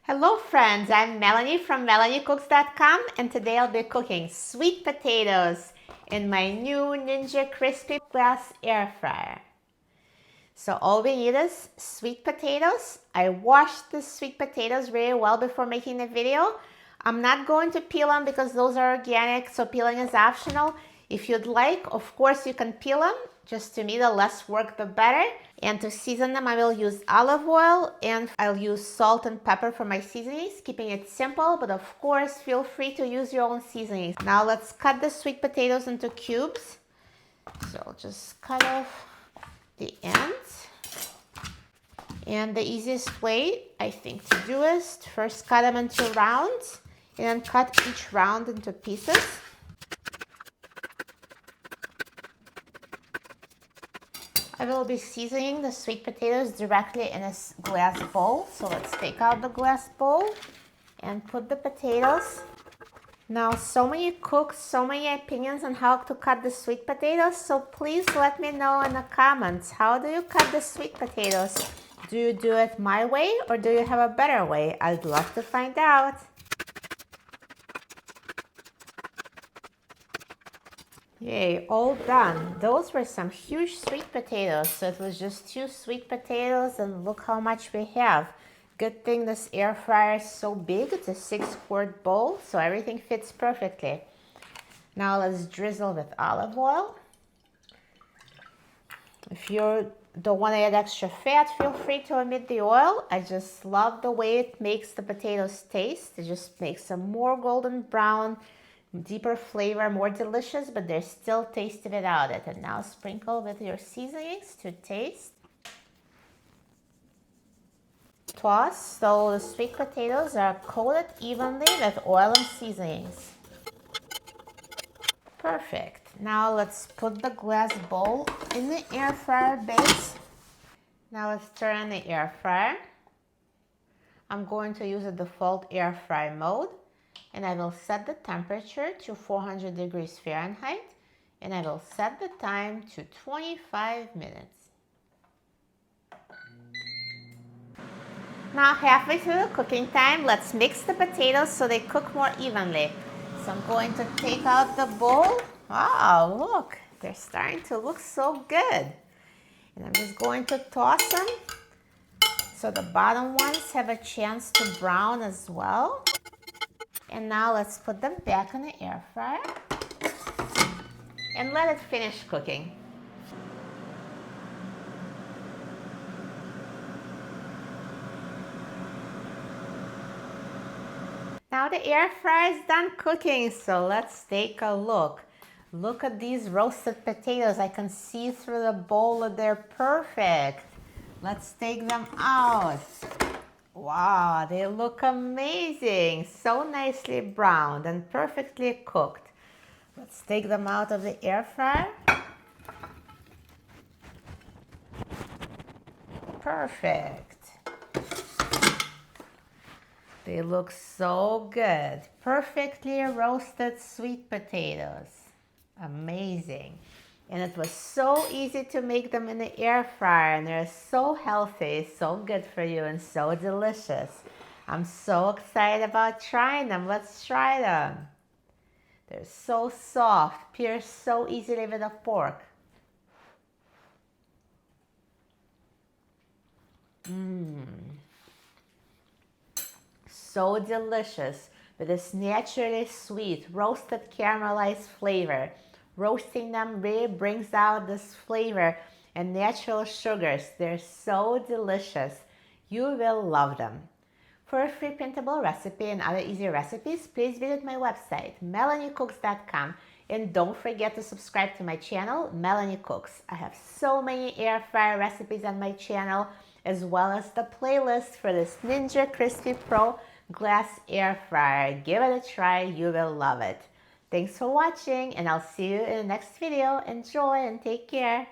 Hello friends, I'm Melanie from melaniecooks.com and today I'll be cooking sweet potatoes in my new Ninja Crispi glass air fryer. So all we need is sweet potatoes. I washed the sweet potatoes very well before making the video. I'm not going to peel them because those are organic, so peeling is optional. If you'd like, of course you can peel them. Just to me, the less work, the better. And to season them, I will use olive oil and I'll use salt and pepper for my seasonings, keeping it simple, but of course, feel free to use your own seasonings. Now let's cut the sweet potatoes into cubes. So I'll just cut off the ends. And the easiest way, I think, to do is to first cut them into rounds and then cut each round into pieces. I will be seasoning the sweet potatoes directly in a glass bowl. So let's take out the glass bowl and put the potatoes. Now, so many cooks, so many opinions on how to cut the sweet potatoes. So please let me know in the comments, how do you cut the sweet potatoes? Do you do it my way or do you have a better way? I'd love to find out. Yay, all done. Those were some huge sweet potatoes. So it was just 2 sweet potatoes and look how much we have. Good thing this air fryer is so big. It's a 6-quart bowl, so everything fits perfectly. Now let's drizzle with olive oil. If you don't want to add extra fat, feel free to omit the oil. I just love the way it makes the potatoes taste. It just makes them more golden brown, deeper flavor, more delicious, but there's still taste without it. And now sprinkle with your seasonings to taste. Toss so the sweet potatoes are coated evenly with oil and seasonings. Perfect. Now let's put the glass bowl in the air fryer base. Now let's turn on the air fryer. I'm going to use a default air fry mode. And I will set the temperature to 400 degrees Fahrenheit, and I will set the time to 25 minutes. Now halfway through the cooking time, let's mix the potatoes so they cook more evenly. So I'm going to take out the bowl. Wow, look, they're starting to look so good. And I'm just going to toss them so the bottom ones have a chance to brown as well. And now let's put them back in the air fryer and let it finish cooking. Now the air fryer is done cooking, so let's take a look. Look at these roasted potatoes. I can see through the bowl that they're perfect. Let's take them out. Wow, they look amazing. So nicely browned and perfectly cooked. Let's take them out of the air fryer. Perfect. They look so good. Perfectly roasted sweet potatoes. Amazing. And it was so easy to make them in the air fryer, and they're so healthy, so good for you, and so delicious. I'm so excited about trying them. Let's try them. They're so soft, pierce so easily with a fork. So delicious with this naturally sweet, roasted caramelized flavor. Roasting them really brings out this flavor and natural sugars. They're so delicious. You will love them. For a free printable recipe and other easy recipes, please visit my website, melaniecooks.com. And don't forget to subscribe to my channel, Melanie Cooks. I have so many air fryer recipes on my channel, as well as the playlist for this Ninja Crispi Pro glass air fryer. Give it a try, you will love it. Thanks for watching, and I'll see you in the next video. Enjoy and take care.